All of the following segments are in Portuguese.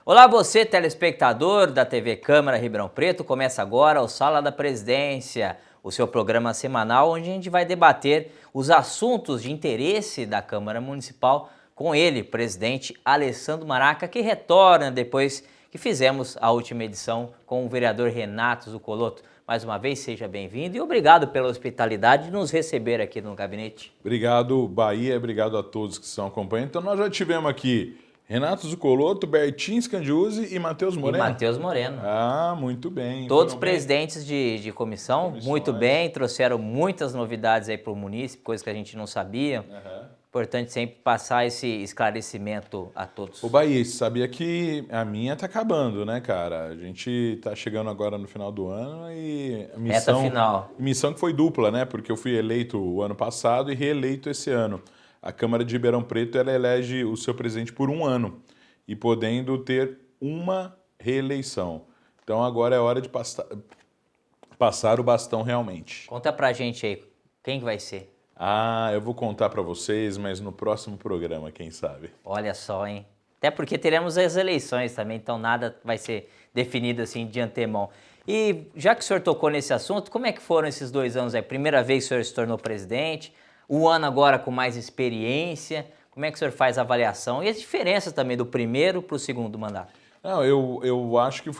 Olá você, telespectador da TV Câmara Ribeirão Preto, começa agora o Sala da Presidência, o seu programa semanal onde a gente vai debater os assuntos de interesse da Câmara Municipal com ele, presidente Alessandro Maraca, que retorna depois que fizemos a última edição com o vereador Renato Zucolotto. Mais uma vez, seja bem-vindo e obrigado pela hospitalidade de nos receber aqui no gabinete. Obrigado, Bahia, obrigado a todos que estão acompanhando. Então, nós já tivemos aqui Renato Zucolotto, Bertin Scandiuzzi e Matheus Moreno. E Matheus Moreno. Ah, muito bem. Todos presidentes de comissão, muito bem, trouxeram muitas novidades aí para o município, coisas que a gente não sabia. Importante sempre passar esse esclarecimento a todos. Ô, Bahia, você sabia que a minha tá acabando, né, cara? A gente tá chegando agora no final do ano e a Reta final. Missão que foi dupla, né? Porque eu fui eleito o ano passado e reeleito esse ano. A Câmara de Ribeirão Preto, ela elege o seu presidente por um ano e podendo ter uma reeleição. Então agora é hora de passar o bastão realmente. Conta pra gente aí, quem que vai ser? Ah, eu vou contar para vocês, mas no próximo programa, quem sabe. Olha só, hein? Até porque teremos as eleições também, então nada vai ser definido assim de antemão. E já que o senhor tocou nesse assunto, como é que foram esses 2 anos aí? Primeira vez que o senhor se tornou presidente, o ano agora com mais experiência, como é que o senhor faz a avaliação? E as diferenças também do primeiro para o segundo mandato? Não, eu acho que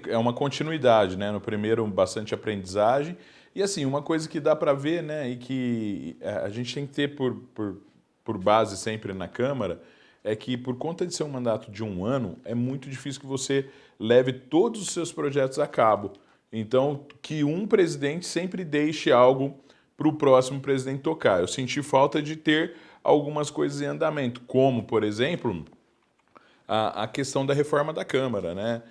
é uma continuidade, né? No primeiro, bastante aprendizagem. E assim, uma coisa que dá para ver, né, e que a gente tem que ter por base sempre na Câmara, é que por conta de ser um mandato de um ano, é muito difícil que você leve todos os seus projetos a cabo. Então, que um presidente sempre deixe algo para o próximo presidente tocar. Eu senti falta de ter algumas coisas em andamento, como, por exemplo, a questão da reforma da Câmara, né?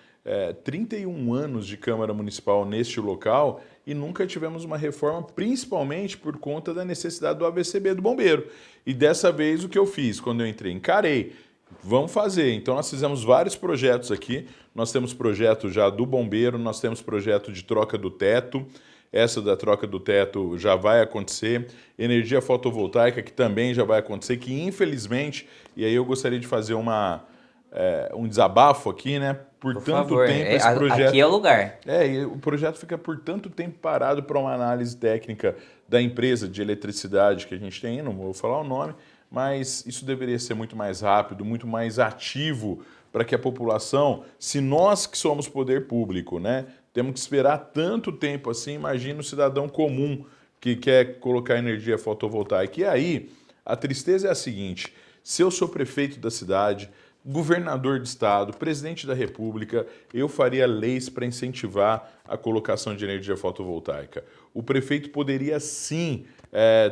31 anos de Câmara Municipal neste local e nunca tivemos uma reforma, principalmente por conta da necessidade do AVCB do bombeiro. E dessa vez o que eu fiz? Quando eu entrei, encarei. Vamos fazer. Então nós fizemos vários projetos aqui. Nós temos projeto já do bombeiro, nós temos projeto de troca do teto. Essa da troca do teto já vai acontecer. Energia fotovoltaica, que também já vai acontecer, que infelizmente, e aí eu gostaria de fazer um desabafo aqui, né? Por tanto favor, tempo esse projeto... Aqui é o lugar. E o projeto fica por tanto tempo parado para uma análise técnica da empresa de eletricidade que a gente tem, não vou falar o nome, mas isso deveria ser muito mais rápido, muito mais ativo para que a população, se nós que somos poder público, né, temos que esperar tanto tempo assim, imagina o cidadão comum que quer colocar energia fotovoltaica. E aí, a tristeza é a seguinte, se eu sou prefeito da cidade, governador de estado, presidente da república, eu faria leis para incentivar a colocação de energia fotovoltaica. O prefeito poderia sim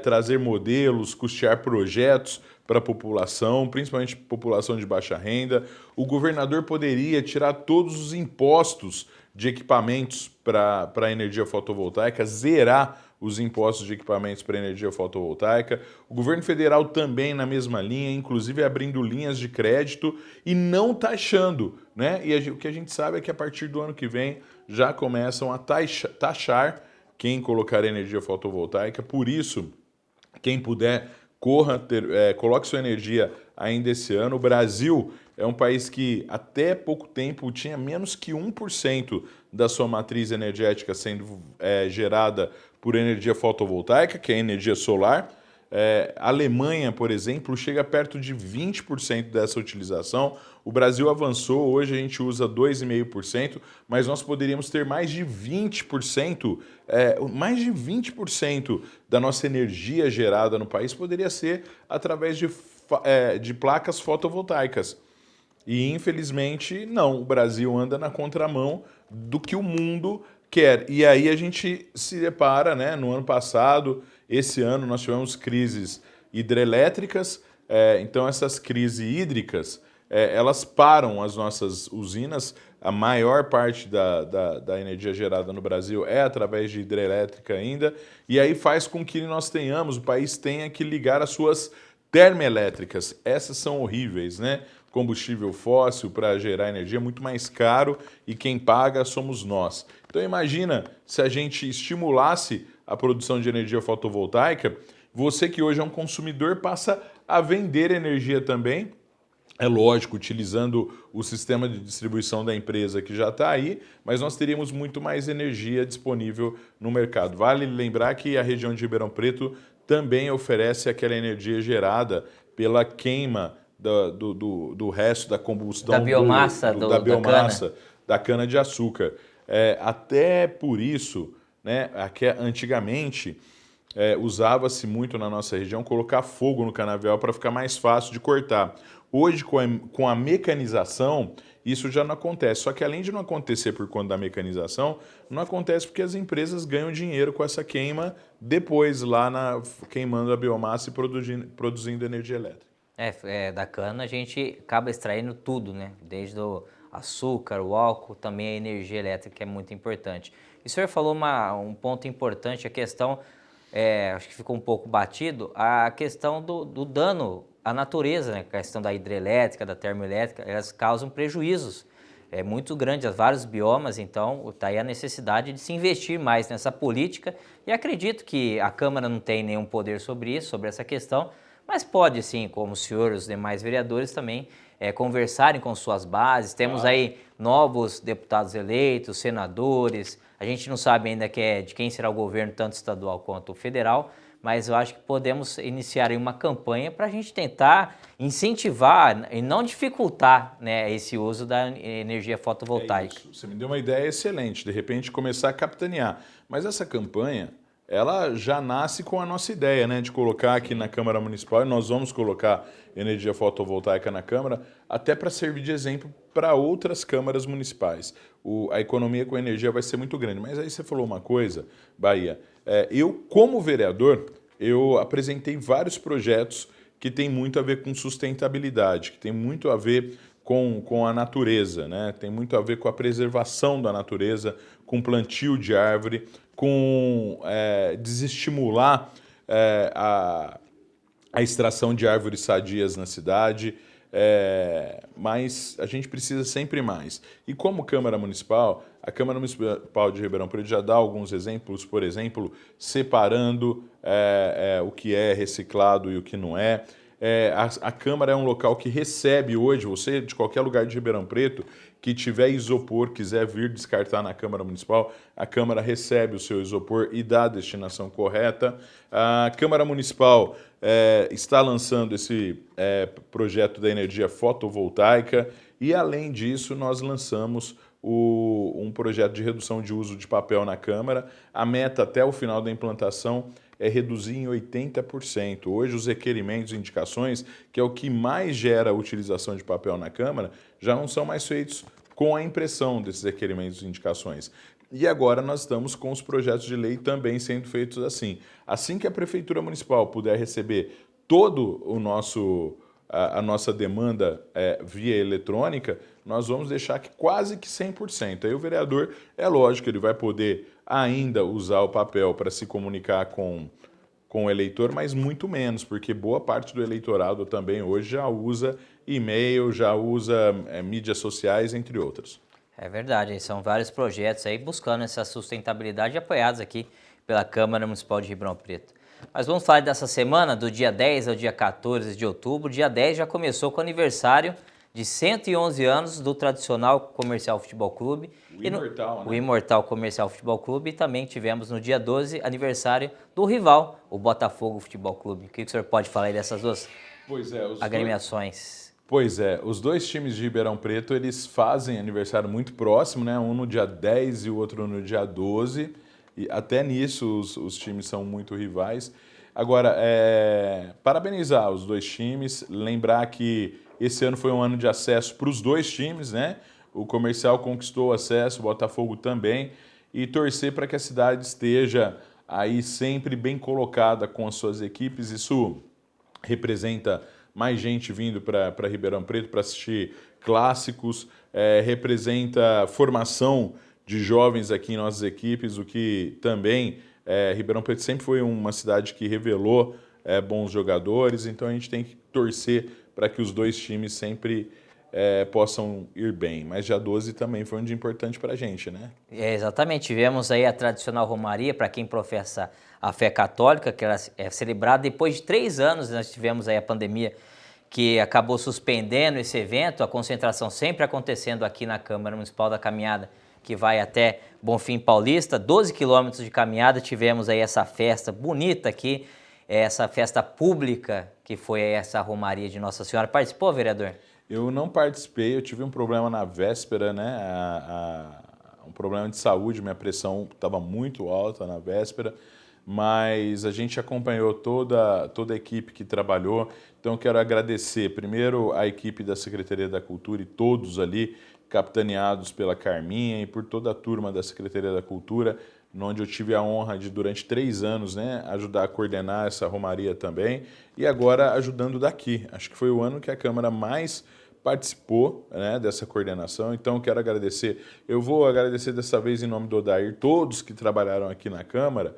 trazer modelos, custear projetos para a população, principalmente população de baixa renda. O governador poderia tirar todos os impostos de equipamentos para a energia fotovoltaica, zerar os impostos de equipamentos para energia fotovoltaica. O governo federal também na mesma linha, inclusive abrindo linhas de crédito e não taxando, né? E o que a gente sabe é que a partir do ano que vem já começam a taxar quem colocar energia fotovoltaica. Por isso, quem puder, coloque sua energia ainda esse ano. O Brasil é um país que até pouco tempo tinha menos que 1% da sua matriz energética sendo gerada por energia fotovoltaica, que é energia solar. A Alemanha, por exemplo, chega perto de 20% dessa utilização. O Brasil avançou, hoje a gente usa 2,5%, mas nós poderíamos ter mais de 20%, da nossa energia gerada no país poderia ser através de placas fotovoltaicas. E, infelizmente, não. O Brasil anda na contramão do que o mundo quer. E aí a gente se depara, né, no ano passado, esse ano, nós tivemos crises hidrelétricas. Então, essas crises hídricas, elas param as nossas usinas. A maior parte da energia gerada no Brasil é através de hidrelétrica ainda. E aí faz com que o país tenha que ligar as suas termoelétricas. Essas são horríveis, né? Combustível fóssil para gerar energia é muito mais caro e quem paga somos nós. Então imagina se a gente estimulasse a produção de energia fotovoltaica, você que hoje é um consumidor passa a vender energia também É lógico, utilizando o sistema de distribuição da empresa que já está aí, mas nós teríamos muito mais energia disponível no mercado. Vale lembrar que a região de Ribeirão Preto também oferece aquela energia gerada pela queima do resto da combustão Da biomassa da da cana. biomassa da cana-de-açúcar. Até por isso, né, antigamente usava-se muito na nossa região colocar fogo no canavial para ficar mais fácil de cortar. Hoje, com a mecanização, isso já não acontece. Só que além de não acontecer por conta da mecanização, não acontece porque as empresas ganham dinheiro com essa queima depois, queimando a biomassa e produzindo energia elétrica. Da cana a gente acaba extraindo tudo, né? Desde o açúcar, o álcool, também a energia elétrica, que é muito importante. E o senhor falou um ponto importante, a questão, acho que ficou um pouco batido, a questão do dano à natureza, né? A questão da hidrelétrica, da termoelétrica, elas causam prejuízos muito grandes a vários biomas, então está aí a necessidade de se investir mais nessa política e acredito que a Câmara não tem nenhum poder sobre isso, sobre essa questão, mas pode sim, como o senhor e os demais vereadores também, conversarem com suas bases. Temos aí novos deputados eleitos, senadores, a gente não sabe ainda de quem será o governo, tanto estadual quanto federal, mas eu acho que podemos iniciar aí uma campanha para a gente tentar incentivar e não dificultar, né, esse uso da energia fotovoltaica. Você me deu uma ideia excelente, de repente começar a capitanear. Mas essa campanha, ela já nasce com a nossa ideia, né, de colocar aqui na Câmara Municipal, e nós vamos colocar energia fotovoltaica na Câmara, até para servir de exemplo para outras câmaras municipais. A economia com energia vai ser muito grande. Mas aí você falou uma coisa, Bahia, eu, como vereador, eu apresentei vários projetos que têm muito a ver com sustentabilidade, que tem muito a ver com a natureza, né? Tem muito a ver com a preservação da natureza, com plantio de árvore, com desestimular a extração de árvores sadias na cidade, mas a gente precisa sempre mais. E como Câmara Municipal, a Câmara Municipal de Ribeirão Preto já dá alguns exemplos, por exemplo, separando o que é reciclado e o que não é. A Câmara é um local que recebe hoje, você de qualquer lugar de Ribeirão Preto, que tiver isopor, quiser vir descartar na Câmara Municipal, a Câmara recebe o seu isopor e dá a destinação correta. A Câmara Municipal está lançando esse projeto da energia fotovoltaica e, além disso, nós lançamos um projeto de redução de uso de papel na Câmara. A meta até o final da implantação é reduzir em 80%. Hoje, os requerimentos e indicações, que é o que mais gera a utilização de papel na Câmara, já não são mais feitos com a impressão desses requerimentos e indicações. E agora nós estamos com os projetos de lei também sendo feitos assim. Assim que a Prefeitura Municipal puder receber todo a nossa demanda via eletrônica, nós vamos deixar que quase que 100%. Aí o vereador, é lógico, ele vai poder ainda usar o papel para se comunicar com o eleitor, mas muito menos, porque boa parte do eleitorado também hoje já usa e-mail, já usa mídias sociais, entre outros. É verdade, são vários projetos aí buscando essa sustentabilidade apoiados aqui pela Câmara Municipal de Ribeirão Preto. Mas vamos falar dessa semana, do dia 10 ao dia 14 de outubro. Dia 10 já começou com o aniversário de 111 anos do tradicional Comercial Futebol Clube. O Imortal Comercial Futebol Clube. E também tivemos no dia 12 aniversário do rival, o Botafogo Futebol Clube. O que o senhor pode falar aí dessas duas agremiações? Pois é, os dois times de Ribeirão Preto, eles fazem aniversário muito próximo, né? Um no dia 10 e o outro no dia 12. E até nisso os times são muito rivais. Agora, parabenizar os dois times, lembrar que esse ano foi um ano de acesso para os dois times, né? O Comercial conquistou acesso, o Botafogo também, e torcer para que a cidade esteja aí sempre bem colocada com as suas equipes. Isso representa mais gente vindo para Ribeirão Preto para assistir clássicos, representa formação de jovens aqui em nossas equipes, o que também, Ribeirão Preto sempre foi uma cidade que revelou bons jogadores, então a gente tem que torcer para que os dois times sempre possam ir bem. Mas dia 12 também foi um dia importante para a gente, né? Exatamente, tivemos aí a tradicional Romaria, para quem professa a fé católica, que ela é celebrada depois de 3 anos, nós tivemos aí a pandemia que acabou suspendendo esse evento, a concentração sempre acontecendo aqui na Câmara Municipal da Caminhada, que vai até Bonfim Paulista, 12 quilômetros de caminhada, tivemos aí essa festa bonita aqui, essa festa pública, que foi essa Romaria de Nossa Senhora. Participou, vereador? Eu não participei, eu tive um problema na véspera, né? Um problema de saúde, minha pressão estava muito alta na véspera, mas a gente acompanhou toda a equipe que trabalhou. Então eu quero agradecer primeiro a equipe da Secretaria da Cultura e todos ali, capitaneados pela Carminha e por toda a turma da Secretaria da Cultura, onde eu tive a honra de, durante 3 anos, né, ajudar a coordenar essa romaria também, e agora ajudando daqui. Acho que foi o ano que a Câmara mais participou, né, dessa coordenação, então eu quero agradecer. Eu vou agradecer dessa vez em nome do Odair, todos que trabalharam aqui na Câmara,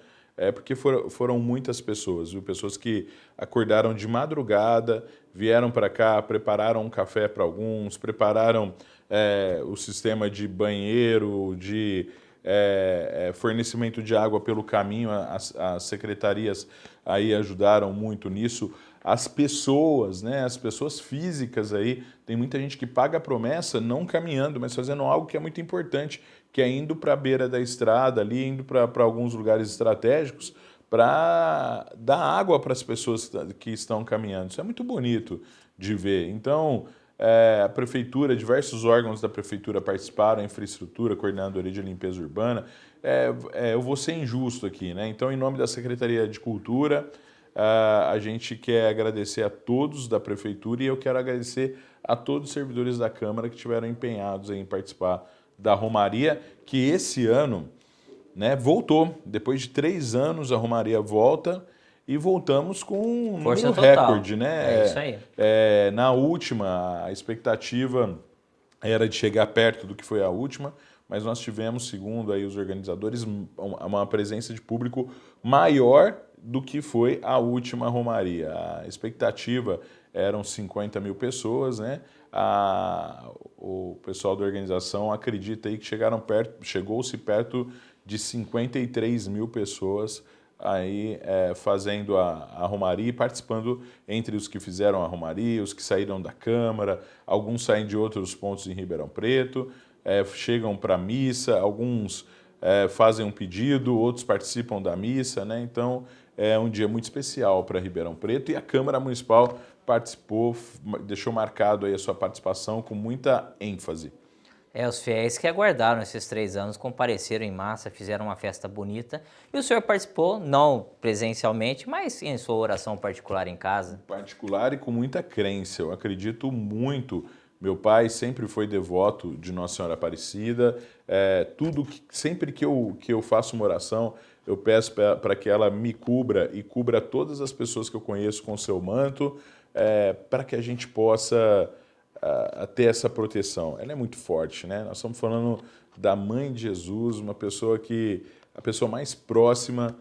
porque foram muitas pessoas, viu? Pessoas que acordaram de madrugada, vieram para cá, prepararam um café para alguns, prepararam o sistema de banheiro, de fornecimento de água pelo caminho. As secretarias aí ajudaram muito nisso. As pessoas, né, as pessoas físicas aí, tem muita gente que paga a promessa não caminhando, mas fazendo algo que é muito importante, que é indo para a beira da estrada ali, indo para alguns lugares estratégicos, para dar água para as pessoas que estão caminhando. Isso é muito bonito de ver. Então, a prefeitura, diversos órgãos da prefeitura participaram, a infraestrutura, coordenadoria de limpeza urbana. Eu vou ser injusto aqui, né? Então, em nome da Secretaria de Cultura, a gente quer agradecer a todos da prefeitura e eu quero agradecer a todos os servidores da Câmara que estiveram empenhados em participar da Romaria, que esse ano, né, voltou. Depois de 3 anos a Romaria volta e voltamos com um número recorde, né? É isso aí. Na última, a expectativa era de chegar perto do que foi a última, mas nós tivemos, segundo aí os organizadores, uma presença de público maior do que foi a última Romaria. A expectativa eram 50 mil pessoas, né? O pessoal da organização acredita aí que chegou-se perto de 53 mil pessoas aí fazendo a Romaria e participando, entre os que fizeram a Romaria, os que saíram da Câmara, alguns saem de outros pontos em Ribeirão Preto, chegam para a missa, alguns fazem um pedido, outros participam da missa, né? Então é um dia muito especial para Ribeirão Preto e a Câmara Municipal participou, deixou marcado aí a sua participação com muita ênfase. Os fiéis que aguardaram esses 3 anos compareceram em massa, fizeram uma festa bonita. E o senhor participou, não presencialmente, mas em sua oração particular em casa? Particular e com muita crença. Eu acredito muito. Meu pai sempre foi devoto de Nossa Senhora Aparecida. Sempre que eu faço uma oração, eu peço para que ela me cubra e cubra todas as pessoas que eu conheço com o seu manto, para que a gente possa ter essa proteção. Ela é muito forte, né? Nós estamos falando da Mãe de Jesus, a pessoa mais próxima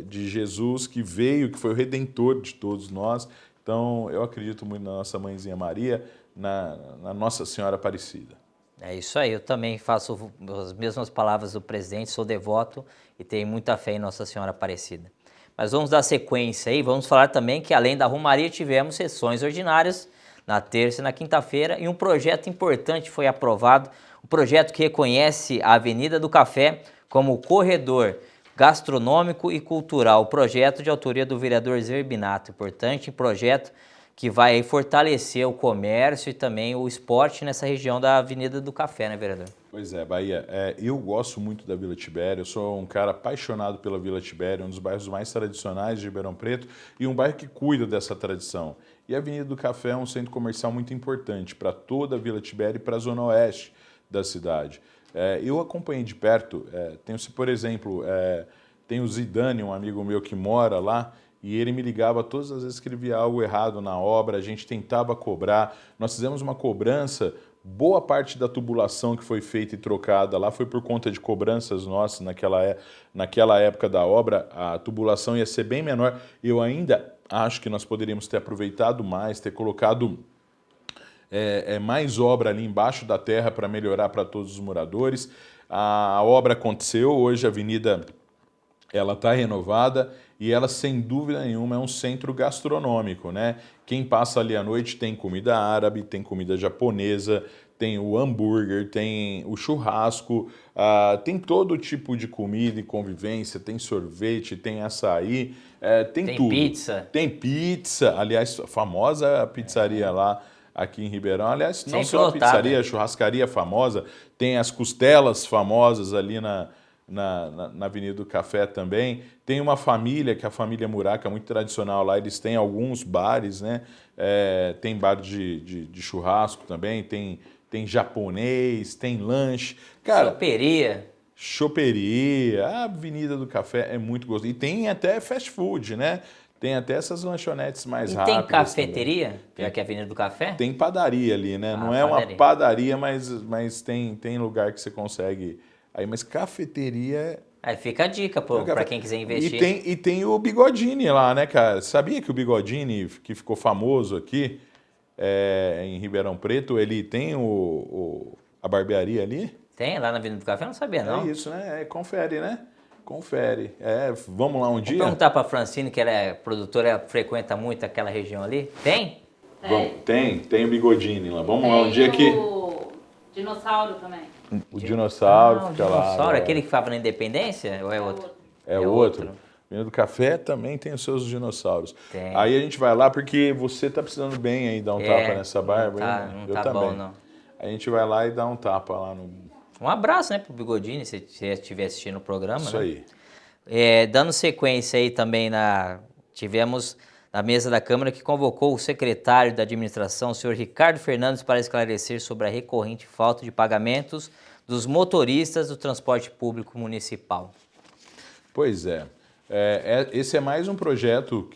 de Jesus, que veio, que foi o Redentor de todos nós. Então, eu acredito muito na nossa Mãezinha Maria, na Nossa Senhora Aparecida. É isso aí, eu também faço as mesmas palavras do presidente, sou devoto e tenho muita fé em Nossa Senhora Aparecida. Mas vamos dar sequência aí, vamos falar também que além da Romaria tivemos sessões ordinárias na terça e na quinta-feira e um projeto importante foi aprovado, um projeto que reconhece a Avenida do Café como corredor gastronômico e cultural, o projeto de autoria do vereador Zerbinato, importante projeto que vai fortalecer o comércio e também o esporte nessa região da Avenida do Café, né, vereador? Pois é, Bahia, eu gosto muito da Vila Tibério, eu sou um cara apaixonado pela Vila Tibério, um dos bairros mais tradicionais de Ribeirão Preto e um bairro que cuida dessa tradição. E a Avenida do Café é um centro comercial muito importante para toda a Vila Tibério e para a zona oeste da cidade. Eu acompanhei de perto, por exemplo, tem o Zidane, um amigo meu que mora lá, e ele me ligava todas as vezes que ele via algo errado na obra, a gente tentava cobrar, nós fizemos uma cobrança, boa parte da tubulação que foi feita e trocada lá foi por conta de cobranças nossas naquela época da obra, a tubulação ia ser bem menor, eu ainda acho que nós poderíamos ter aproveitado mais, ter colocado mais obra ali embaixo da terra para melhorar para todos os moradores. A obra aconteceu, hoje a avenida ela está renovada e ela, sem dúvida nenhuma, é um centro gastronômico, né? Quem passa ali à noite tem comida árabe, tem comida japonesa, tem o hambúrguer, tem o churrasco, tem todo tipo de comida e convivência, tem sorvete, tem açaí, tem tudo. Pizza. Tem pizza, aliás, a famosa pizzaria lá aqui em Ribeirão. Aliás, não Sempre só a lotada. pizzaria, a churrascaria famosa, tem as costelas famosas ali na Avenida do Café também. Tem uma família, que é a família Muraca, muito tradicional lá, eles têm alguns bares, né? Tem bar de churrasco também, tem japonês, tem lanche. Cara, choperia, a Avenida do Café é muito gostoso. E tem até fast food, né? Tem até essas lanchonetes mais rápidas. E tem cafeteria, já que é a Avenida do Café? Tem padaria ali, né? Não é padaria. uma padaria, mas tem lugar que você consegue. Aí, mas cafeteria. Aí fica a dica para quem quiser investir. E tem o Bigodini lá, né, cara? Sabia que o Bigodini, que ficou famoso aqui em Ribeirão Preto, ele tem a barbearia ali? Tem, lá na Avenida do Café? Eu não sabia, não. É isso, né? Confere, né? Confere. Vamos lá um dia? Vou perguntar para a Francine, que ela é produtora, ela frequenta muito aquela região ali. Tem? Tem o Bigodini lá. Vamos lá um dia que... o dinossauro também. O dinossauro O fica lá. dinossauro, aquele que ficava na Independência? Ou é outro? É outro. Avenida do Café também tem os seus dinossauros. Tem. Aí a gente vai lá porque você tá precisando bem aí dar um tapa nessa barba. Não Eu tá também. bom, não. A gente vai lá e dá um tapa lá no... Um abraço, né, pro Bigodini, se você estiver assistindo o programa, Isso né? aí. Dando sequência aí também tivemos na mesa da Câmara que convocou o secretário da administração, o senhor Ricardo Fernandes, para esclarecer sobre a recorrente falta de pagamentos dos motoristas do transporte público municipal. Pois é. Esse é mais um projeto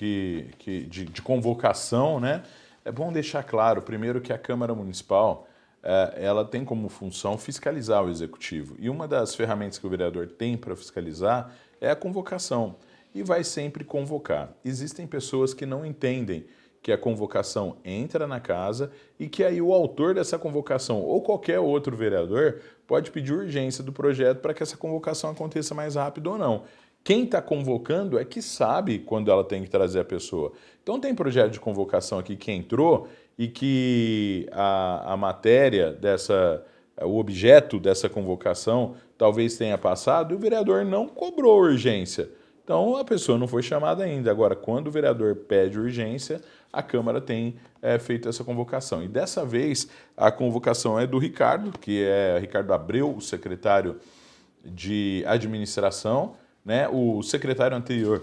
de convocação, né? É bom deixar claro, primeiro, que a Câmara Municipal ela tem como função fiscalizar o Executivo. E uma das ferramentas que o vereador tem para fiscalizar é a convocação. E vai sempre convocar. Existem pessoas que não entendem que a convocação entra na casa e que aí o autor dessa convocação ou qualquer outro vereador pode pedir urgência do projeto para que essa convocação aconteça mais rápido ou não. Quem está convocando é que sabe quando ela tem que trazer a pessoa. Então tem projeto de convocação aqui que entrou e que a matéria o objeto dessa convocação talvez tenha passado e o vereador não cobrou urgência. Então a pessoa não foi chamada ainda. Agora, quando o vereador pede urgência, a Câmara tem feito essa convocação. E dessa vez a convocação é do Ricardo, que é Ricardo Abreu, o secretário de administração, né? O secretário anterior,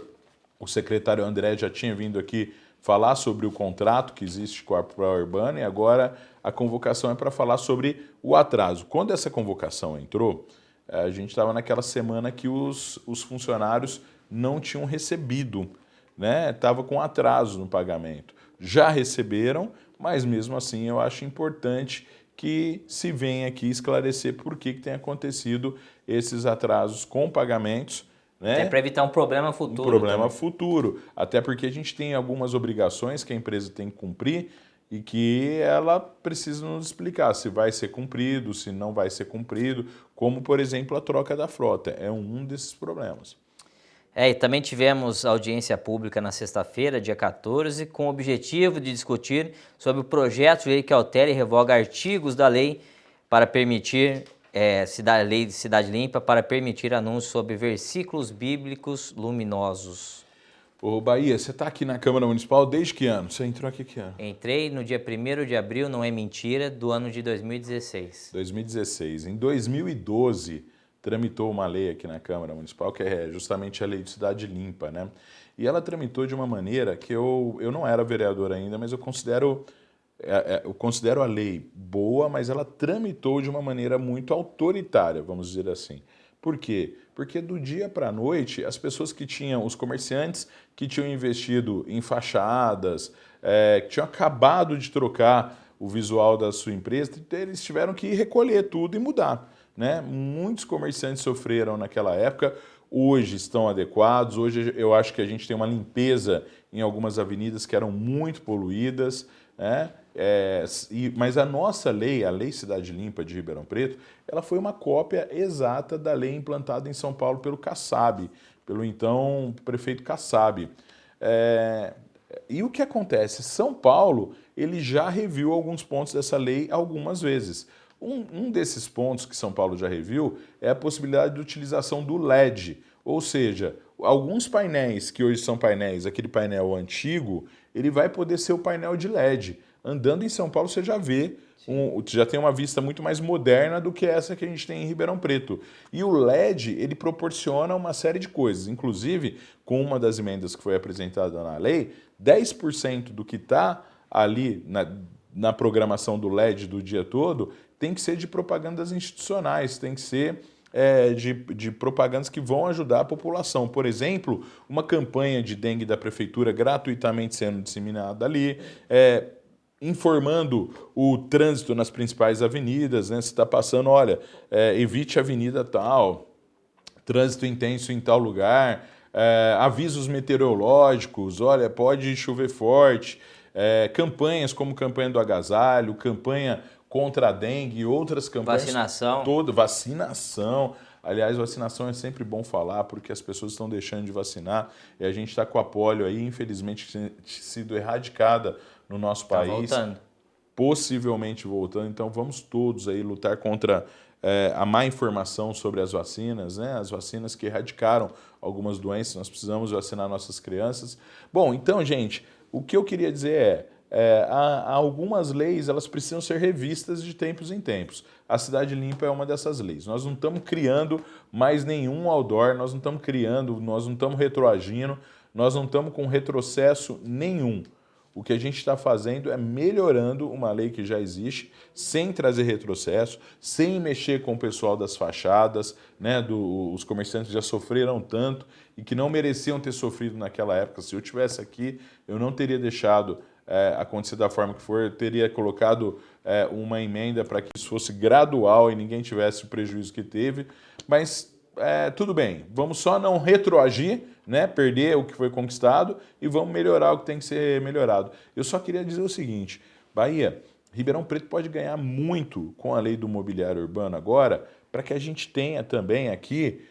o secretário André, já tinha vindo aqui falar sobre o contrato que existe com a Pró-Urbana e agora a convocação é para falar sobre o atraso. Quando essa convocação entrou, a gente estava naquela semana que os funcionários não tinham recebido, né? Estava com atraso no pagamento. Já receberam, mas mesmo assim eu acho importante que se venha aqui esclarecer por que tem acontecido esses atrasos com pagamentos, né? Até para evitar um problema futuro. Um problema futuro. Até porque a gente tem algumas obrigações que a empresa tem que cumprir e que ela precisa nos explicar se vai ser cumprido, se não vai ser cumprido, como, por exemplo, a troca da frota. É um desses problemas. E também tivemos audiência pública na sexta-feira, dia 14, com o objetivo de discutir sobre o projeto de lei que altera e revoga artigos da lei para permitir, lei de Cidade Limpa, para permitir anúncios sobre versículos bíblicos luminosos. Ô Bahia, você está aqui na Câmara Municipal desde que ano? Você entrou aqui que ano? Entrei no dia 1º de abril, não é mentira, do ano de 2016. 2016. Em 2012... tramitou uma lei aqui na Câmara Municipal, que é justamente a Lei de Cidade Limpa, né? E ela tramitou de uma maneira que eu não era vereador ainda, mas eu considero a lei boa, mas ela tramitou de uma maneira muito autoritária, vamos dizer assim. Por quê? Porque do dia para a noite, as pessoas os comerciantes que tinham investido em fachadas, que tinham acabado de trocar o visual da sua empresa, eles tiveram que recolher tudo e mudar, né? Muitos comerciantes sofreram naquela época, hoje estão adequados, hoje eu acho que a gente tem uma limpeza em algumas avenidas que eram muito poluídas, né? Mas a nossa lei, a Lei Cidade Limpa de Ribeirão Preto, ela foi uma cópia exata da lei implantada em São Paulo pelo Kassab, pelo então prefeito Kassab. E o que acontece? São Paulo ele já reviu alguns pontos dessa lei algumas vezes. Um desses pontos que São Paulo já reviu é a possibilidade de utilização do LED, ou seja, alguns painéis que hoje são painéis, aquele painel antigo, ele vai poder ser o painel de LED. Andando em São Paulo você já vê, já tem uma vista muito mais moderna do que essa que a gente tem em Ribeirão Preto. E o LED, ele proporciona uma série de coisas, inclusive com uma das emendas que foi apresentada na lei, 10% do que está ali na programação do LED do dia todo tem que ser de propagandas institucionais, tem que ser de propagandas que vão ajudar a população. Por exemplo, uma campanha de dengue da prefeitura gratuitamente sendo disseminada ali, informando o trânsito nas principais avenidas, né? Se está passando, olha, evite a avenida tal, trânsito intenso em tal lugar, avisos meteorológicos, olha, pode chover forte, campanhas como campanha do agasalho, campanha contra a dengue e outras campanhas. Vacinação. Vacinação. Aliás, vacinação é sempre bom falar, porque as pessoas estão deixando de vacinar e a gente está com a polio aí, infelizmente, sido erradicada no nosso país. Voltando. Possivelmente voltando. Então, vamos todos aí lutar contra a má informação sobre as vacinas, né? As vacinas que erradicaram algumas doenças, nós precisamos vacinar nossas crianças. Bom, então, gente, o que eu queria dizer há algumas leis, elas precisam ser revistas de tempos em tempos. A Cidade Limpa é uma dessas leis. Nós não estamos criando mais nenhum outdoor, nós não estamos retroagindo, nós não estamos com retrocesso nenhum. O que a gente está fazendo é melhorando uma lei que já existe, sem trazer retrocesso, sem mexer com o pessoal das fachadas, né, os comerciantes já sofreram tanto e que não mereciam ter sofrido naquela época. Se eu estivesse aqui, eu não teria deixado acontecer da forma que for, eu teria colocado uma emenda para que isso fosse gradual e ninguém tivesse o prejuízo que teve, mas tudo bem, vamos só não retroagir, né, perder o que foi conquistado e vamos melhorar o que tem que ser melhorado. Eu só queria dizer o seguinte, Bahia, Ribeirão Preto pode ganhar muito com a lei do mobiliário urbano agora, para que a gente tenha também aqui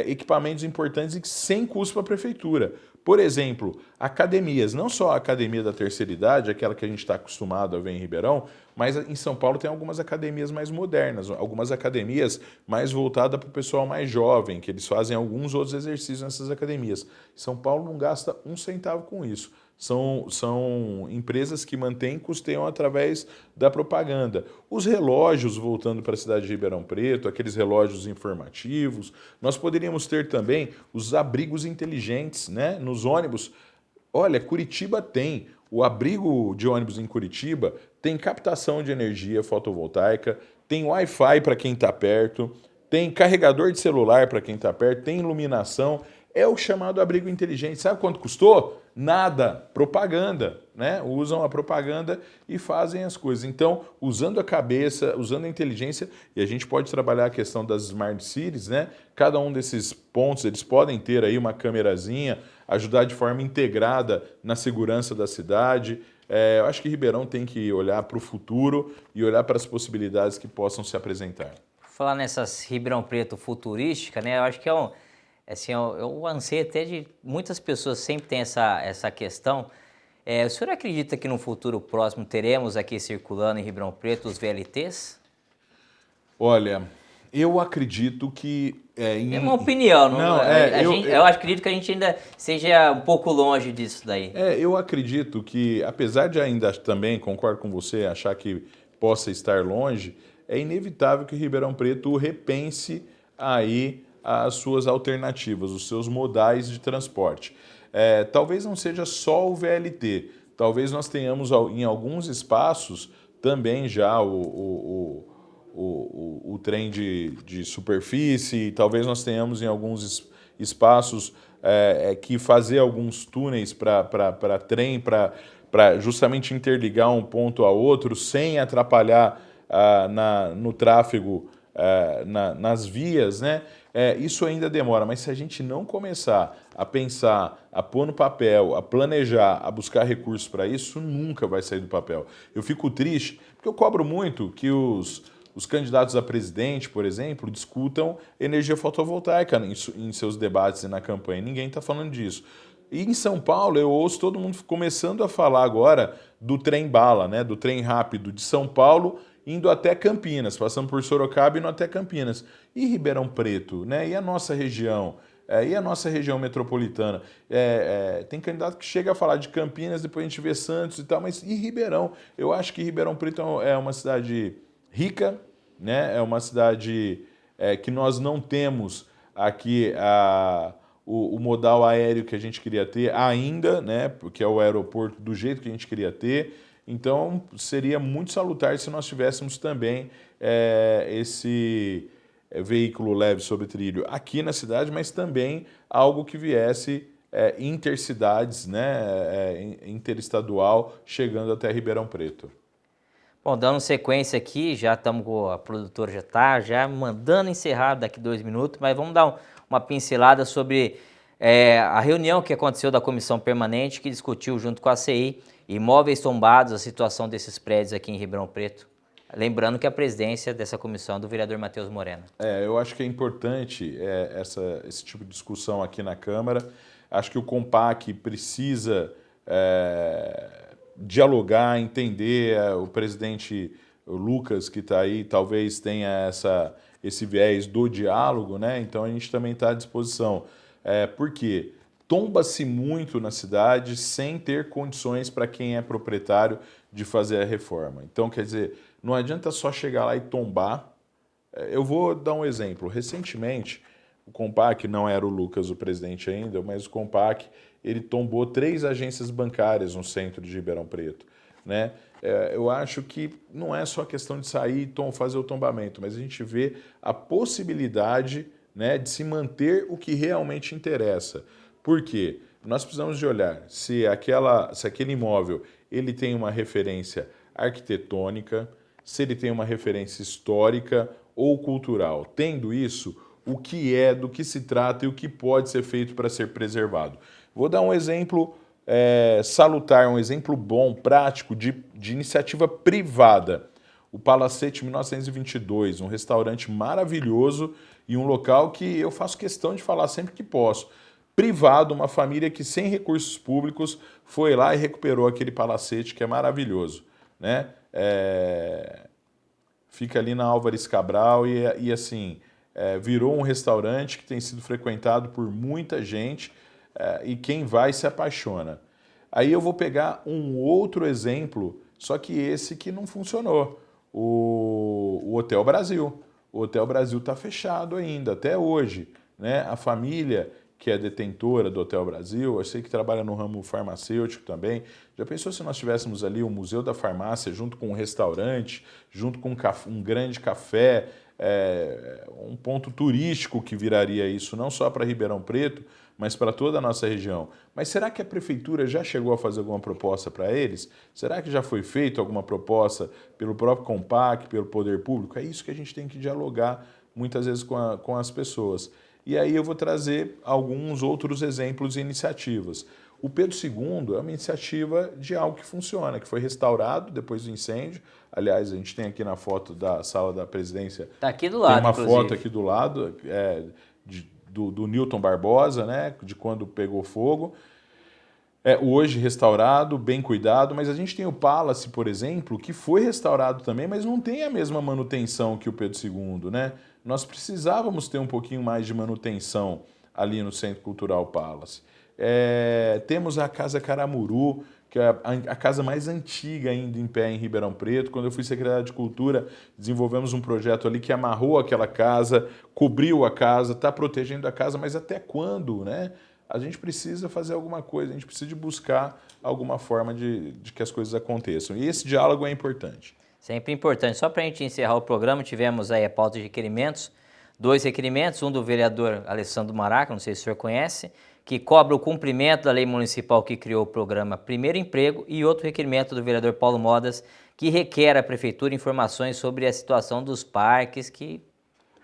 equipamentos importantes e sem custo para a prefeitura. Por exemplo, academias, não só a academia da terceira idade, aquela que a gente está acostumado a ver em Ribeirão, mas em São Paulo tem algumas academias mais modernas, algumas academias mais voltadas para o pessoal mais jovem, que eles fazem alguns outros exercícios nessas academias. São Paulo não gasta um centavo com isso. São empresas que mantêm e custeiam através da propaganda. Os relógios, voltando para a cidade de Ribeirão Preto, aqueles relógios informativos, nós poderíamos ter também os abrigos inteligentes, né, nos ônibus. Olha, Curitiba tem. O abrigo de ônibus em Curitiba tem captação de energia fotovoltaica, tem Wi-Fi para quem está perto, tem carregador de celular para quem está perto, tem iluminação. É o chamado abrigo inteligente. Sabe quanto custou? Nada. Propaganda, né? Usam a propaganda e fazem as coisas. Então, usando a cabeça, usando a inteligência, e a gente pode trabalhar a questão das Smart Cities, né? Cada um desses pontos, eles podem ter aí uma câmerazinha, ajudar de forma integrada na segurança da cidade. Eu acho que Ribeirão tem que olhar para o futuro e olhar para as possibilidades que possam se apresentar. Falar nessas Ribeirão Preto futurística, né? Eu acho que eu anseio até de muitas pessoas sempre tem essa questão. O senhor acredita que no futuro próximo teremos aqui circulando em Ribeirão Preto os VLTs? Olha, eu acredito que... É uma opinião, eu acredito que a gente ainda seja um pouco longe disso daí. Eu acredito que, apesar de ainda também, concordo com você, achar que possa estar longe, é inevitável que Ribeirão Preto repense aí as suas alternativas, os seus modais de transporte. Talvez não seja só o VLT, talvez nós tenhamos em alguns espaços também já o trem de superfície, talvez nós tenhamos em alguns espaços que fazer alguns túneis para trem, para justamente interligar um ponto a outro sem atrapalhar no tráfego nas vias, né? Isso ainda demora, mas se a gente não começar a pensar, a pôr no papel, a planejar, a buscar recursos para isso, nunca vai sair do papel. Eu fico triste, porque eu cobro muito que os candidatos a presidente, por exemplo, discutam energia fotovoltaica em seus debates e na campanha. Ninguém está falando disso. E em São Paulo, eu ouço todo mundo começando a falar agora do trem-bala, né? Do trem rápido de São Paulo indo até Campinas, passando por Sorocaba e indo até Campinas. E Ribeirão Preto, né? E a nossa região? E a nossa região metropolitana? Tem candidato que chega a falar de Campinas, depois a gente vê Santos e tal, mas e Ribeirão? Eu acho que Ribeirão Preto é uma cidade rica, né? É uma cidade que nós não temos aqui o modal aéreo que a gente queria ter ainda, né? Porque é o aeroporto do jeito que a gente queria ter. Então, seria muito salutar se nós tivéssemos também esse veículo leve sobre trilho aqui na cidade, mas também algo que viesse intercidades, né? Interestadual, chegando até Ribeirão Preto. Bom, dando sequência aqui, já estamos com a produtora já mandando encerrar daqui 2 minutos, mas vamos dar uma pincelada sobre a reunião que aconteceu da comissão permanente que discutiu junto com a CI imóveis tombados, a situação desses prédios aqui em Ribeirão Preto. Lembrando que a presidência dessa comissão é do vereador Matheus Moreno. Eu acho que é importante esse tipo de discussão aqui na Câmara. Acho que o Compac precisa dialogar, entender. O presidente Lucas, que está aí, talvez tenha esse viés do diálogo, né? Então a gente também está à disposição. Por quê? Tomba-se muito na cidade sem ter condições para quem é proprietário de fazer a reforma. Então, quer dizer, não adianta só chegar lá e tombar. Eu vou dar um exemplo. Recentemente, o Compac, não era o Lucas o presidente ainda, mas o Compac, ele tombou 3 agências bancárias no centro de Ribeirão Preto, né? Eu acho que não é só questão de sair e fazer o tombamento, mas a gente vê a possibilidade, né, de se manter o que realmente interessa. Por quê? Nós precisamos de olhar se aquele imóvel ele tem uma referência arquitetônica, se ele tem uma referência histórica ou cultural. Tendo isso, o que do que se trata e o que pode ser feito para ser preservado. Vou dar um exemplo salutar, um exemplo bom, prático, de iniciativa privada. O Palacete 1922, um restaurante maravilhoso e um local que eu faço questão de falar sempre que posso. Privado, uma família que sem recursos públicos foi lá e recuperou aquele palacete que é maravilhoso, né? Fica ali na Álvares Cabral e assim, virou um restaurante que tem sido frequentado por muita gente e quem vai se apaixona. Aí eu vou pegar um outro exemplo, só que esse que não funcionou, o Hotel Brasil. O Hotel Brasil está fechado ainda, até hoje, né? A família que é detentora do Hotel Brasil, eu sei que trabalha no ramo farmacêutico também. Já pensou se nós tivéssemos ali o Museu da Farmácia junto com um restaurante, junto com um grande café, um ponto turístico que viraria isso, não só para Ribeirão Preto, mas para toda a nossa região. Mas será que a Prefeitura já chegou a fazer alguma proposta para eles? Será que já foi feita alguma proposta pelo próprio Compac, pelo Poder Público? É isso que a gente tem que dialogar muitas vezes com as pessoas. E aí eu vou trazer alguns outros exemplos e iniciativas. O Pedro II é uma iniciativa de algo que funciona, que foi restaurado depois do incêndio. Aliás, a gente tem aqui na foto da sala da presidência. Está aqui do lado, tem uma inclusive. foto aqui do lado do Newton Barbosa, né, de quando pegou fogo. Hoje restaurado, bem cuidado, mas a gente tem o Palace, por exemplo, que foi restaurado também, mas não tem a mesma manutenção que o Pedro II, né? Nós precisávamos ter um pouquinho mais de manutenção ali no Centro Cultural Palace. Temos a Casa Caramuru, que é a casa mais antiga ainda em pé em Ribeirão Preto. Quando eu fui secretário de Cultura, desenvolvemos um projeto ali que amarrou aquela casa, cobriu a casa, está protegendo a casa, mas até quando, né? A gente precisa fazer alguma coisa, a gente precisa de buscar alguma forma de que as coisas aconteçam. E esse diálogo é importante. Sempre importante. Só para a gente encerrar o programa, tivemos aí a pauta de requerimentos, 2 requerimentos, um do vereador Alessandro Maraca, não sei se o senhor conhece, que cobra o cumprimento da lei municipal que criou o programa Primeiro Emprego, e outro requerimento do vereador Paulo Modas, que requer à Prefeitura informações sobre a situação dos parques que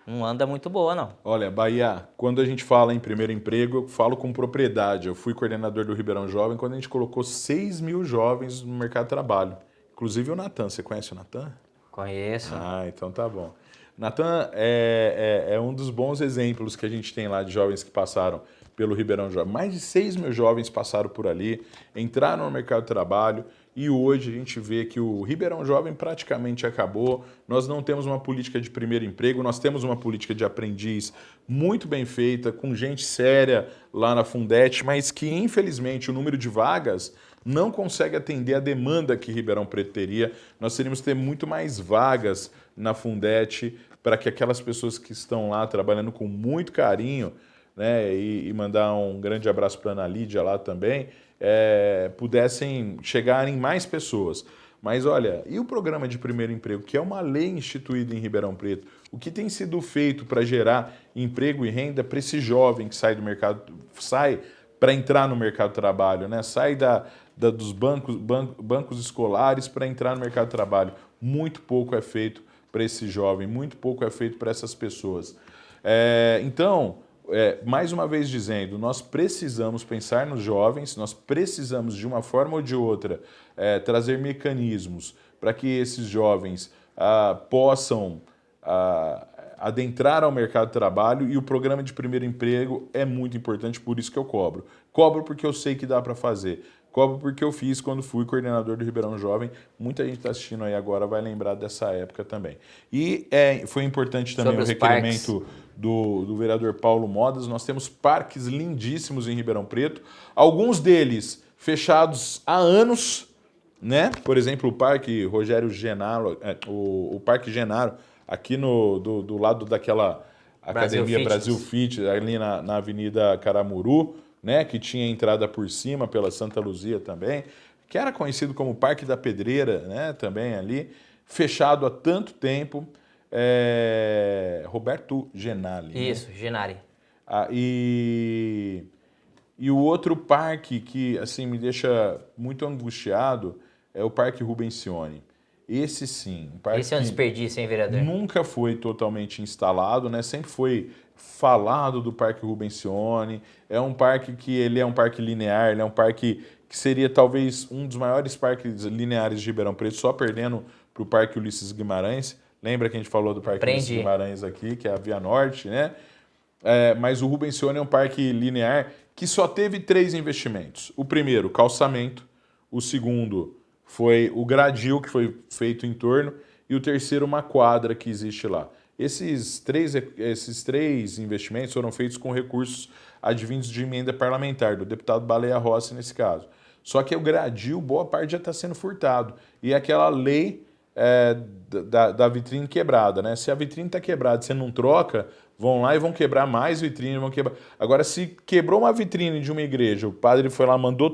não anda muito boa, não. Olha, Bahia, quando a gente fala em primeiro emprego, eu falo com propriedade. Eu fui coordenador do Ribeirão Jovem quando a gente colocou 6 mil jovens no mercado de trabalho. Inclusive o Natan. Você conhece o Natan? Conheço. Ah, então tá bom. Natan é um dos bons exemplos que a gente tem lá de jovens que passaram pelo Ribeirão Jovem. Mais de 6 mil jovens passaram por ali, entraram no mercado de trabalho e hoje a gente vê que o Ribeirão Jovem praticamente acabou. Nós não temos uma política de primeiro emprego, nós temos uma política de aprendiz muito bem feita, com gente séria lá na Fundete, mas que infelizmente o número de vagas não consegue atender a demanda que Ribeirão Preto teria. Nós teríamos que ter muito mais vagas na Fundete para que aquelas pessoas que estão lá trabalhando com muito carinho, né, e mandar um grande abraço para a Ana Lídia lá também, pudessem chegar em mais pessoas. Mas olha, e o programa de primeiro emprego, que é uma lei instituída em Ribeirão Preto, o que tem sido feito para gerar emprego e renda para esse jovem que sai do mercado, sai para entrar no mercado de trabalho, né? Sai dos bancos escolares para entrar no mercado de trabalho. Muito pouco é feito para esse jovem, muito pouco é feito para essas pessoas. Então, mais uma vez dizendo, nós precisamos pensar nos jovens, nós precisamos de uma forma ou de outra trazer mecanismos para que esses jovens possam adentrar ao mercado de trabalho, e o programa de primeiro emprego é muito importante, por isso que eu cobro. Cobro porque eu sei que dá para fazer. Cobro porque eu fiz quando fui coordenador do Ribeirão Jovem. Muita gente está assistindo aí agora vai lembrar dessa época também. E foi importante também o requerimento do vereador Paulo Modas. Nós temos parques lindíssimos em Ribeirão Preto, alguns deles fechados há anos, né? Por exemplo, o Parque Rogério Genaro, o Parque Genaro, aqui do lado daquela Academia Brasil Fit, ali na Avenida Caramuru, né, que tinha entrada por cima pela Santa Luzia também, que era conhecido como Parque da Pedreira, né, também ali, fechado há tanto tempo. Roberto Genali. Isso, né? Genari. E o outro parque que assim me deixa muito angustiado é o Parque Rubensione. Esse sim. Esse é um desperdício, hein, vereador? Nunca foi totalmente instalado, né? Sempre foi falado do Parque Rubensione. É um parque que ele é um parque linear, ele é um parque que seria talvez um dos maiores parques lineares de Ribeirão Preto, só perdendo para o Parque Ulisses Guimarães. Lembra que a gente falou do Parque Ulisses Guimarães aqui, que é a Via Norte, né? Mas o Rubensione é um parque linear que só teve 3 investimentos. O primeiro, calçamento. O segundo foi o gradil que foi feito em torno, e o terceiro, uma quadra que existe lá. Esses três investimentos foram feitos com recursos advindos de emenda parlamentar, do deputado Baleia Rossi nesse caso. Só que o gradil, boa parte já está sendo furtado. E aquela lei da vitrine quebrada, né? Se a vitrine está quebrada e você não troca, vão lá e vão quebrar mais vitrine, vão quebrar. Agora, se quebrou uma vitrine de uma igreja, o padre foi lá, mandou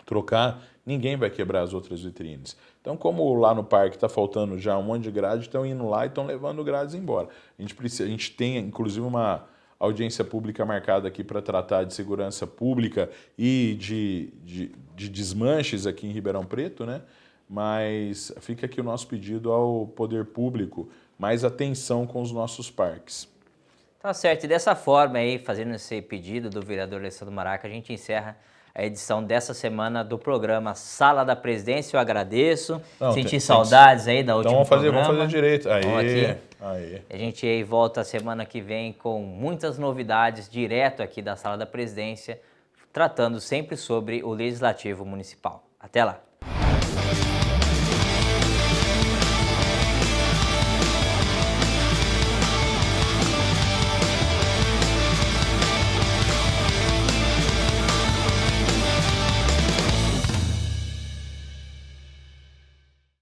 trocar, ninguém vai quebrar as outras vitrines. Então, como lá no parque está faltando já um monte de grade, estão indo lá e estão levando grades embora. A gente tem, inclusive, uma audiência pública marcada aqui para tratar de segurança pública e de desmanches aqui em Ribeirão Preto, né? Mas fica aqui o nosso pedido ao poder público, mais atenção com os nossos parques. Tá certo, e dessa forma aí, fazendo esse pedido do vereador Alessandro Maraca, a gente encerra a edição dessa semana do programa Sala da Presidência. Eu agradeço. Senti saudades aí da última programa. Vamos fazer direito. Aí. Aí. A gente aí volta semana que vem com muitas novidades direto aqui da Sala da Presidência, tratando sempre sobre o Legislativo Municipal. Até lá.